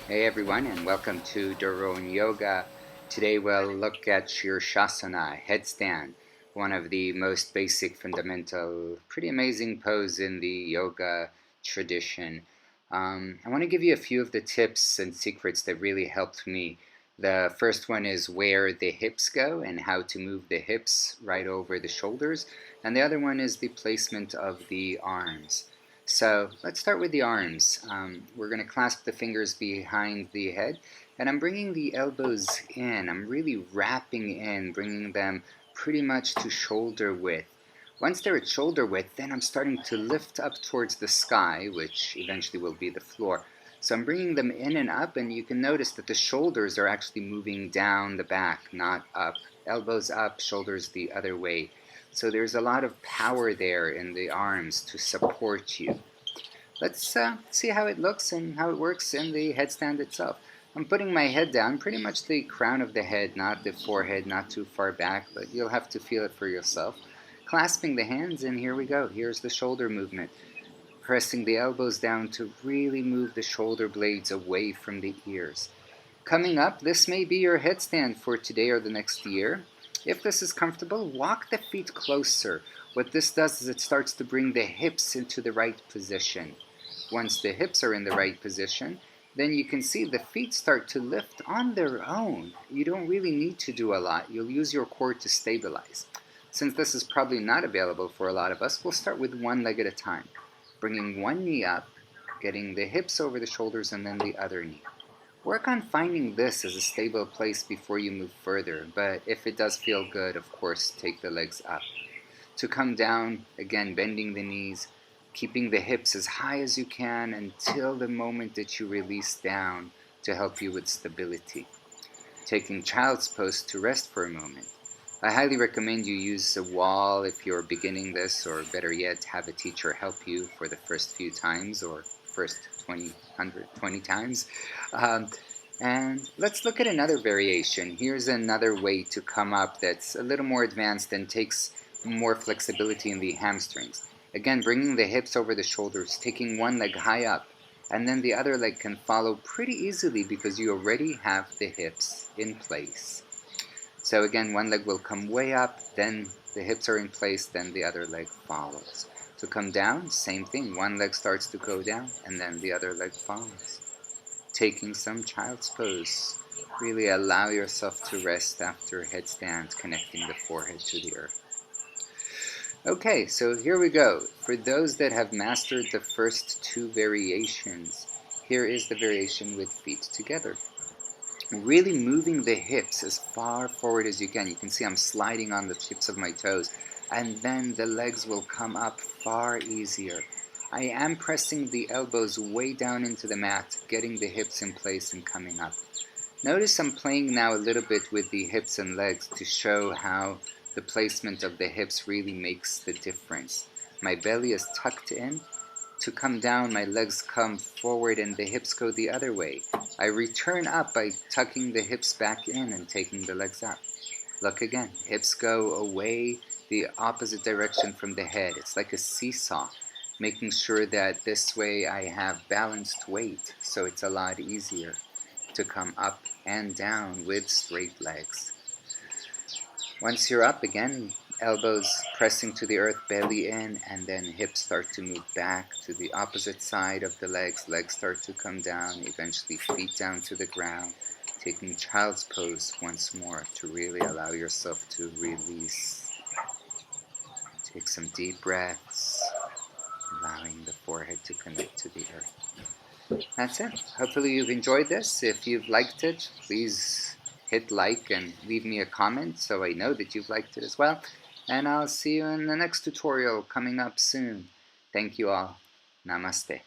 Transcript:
Hey everyone, and welcome to Doron Yoga. Today we'll look at Sirsasana, Headstand, one of the most basic, fundamental, pretty amazing pose in the yoga tradition. I want to give you a few of the tips and secrets that really helped me. The first one is where the hips go and how to move the hips right over the shoulders. And the other one is the placement of the arms. So let's start with the arms. We're going to clasp the fingers behind the head, and I'm bringing the elbows in. I'm really wrapping in, bringing them pretty much to shoulder width. Once they're at shoulder width, then I'm starting to lift up towards the sky, which eventually will be the floor. So I'm bringing them in and up, and you can notice that the shoulders are actually moving down the back, not up. Elbows up, shoulders the other way. So there's a lot of power there in the arms to support you. Let's see how it looks and how it works in the headstand itself. I'm putting my head down, pretty much the crown of the head, not the forehead, not too far back, but you'll have to feel it for yourself. Clasping the hands, and here we go. Here's the shoulder movement. Pressing the elbows down to really move the shoulder blades away from the ears. Coming up, this may be your headstand for today or the next year. If this is comfortable, walk the feet closer. What this does is it starts to bring the hips into the right position. Once the hips are in the right position, then you can see the feet start to lift on their own. You don't really need to do a lot. You'll use your core to stabilize. Since this is probably not available for a lot of us, we'll start with one leg at a time. Bringing one knee up, getting the hips over the shoulders, and then the other knee. Work on finding this as a stable place before you move further, but if it does feel good, of course, take the legs up. To come down, again, bending the knees, keeping the hips as high as you can until the moment that you release down to help you with stability. Taking child's pose to rest for a moment. I highly recommend you use a wall if you're beginning this, or better yet, have a teacher help you for the first few times or first 20 times. And let's look at another variation. Here's another way to come up that's a little more advanced and takes more flexibility in the hamstrings. Again, bringing the hips over the shoulders, taking one leg high up, and then the other leg can follow pretty easily because you already have the hips in place. So again, one leg will come way up, then the hips are in place, then the other leg follows. To come down, same thing. One leg starts to go down, and then the other leg follows. Taking some child's pose. Really allow yourself to rest after headstand, connecting the forehead to the earth. Okay, so here we go. For those that have mastered the first two variations, here is the variation with feet together. Really moving the hips as far forward as you can. You can see I'm sliding on the tips of my toes, and then the legs will come up far easier. I am pressing the elbows way down into the mat, getting the hips in place and coming up. Notice I'm playing now a little bit with the hips and legs to show how the placement of the hips really makes the difference. My belly is tucked in. To come down, my legs come forward and the hips go the other way. I return up by tucking the hips back in and taking the legs up. Look again, hips go away the opposite direction from the head. It's like a seesaw, making sure that this way I have balanced weight, so it's a lot easier to come up and down with straight legs. Once you're up again, elbows pressing to the earth, belly in, and then hips start to move back to the opposite side of the legs. Legs start to come down, eventually feet down to the ground. Taking child's pose once more to really allow yourself to release. Take some deep breaths, allowing the forehead to connect to the earth. That's it. Hopefully you've enjoyed this. If you've liked it, please hit like and leave me a comment so I know that you've liked it as well. And I'll see you in the next tutorial coming up soon. Thank you all. Namaste.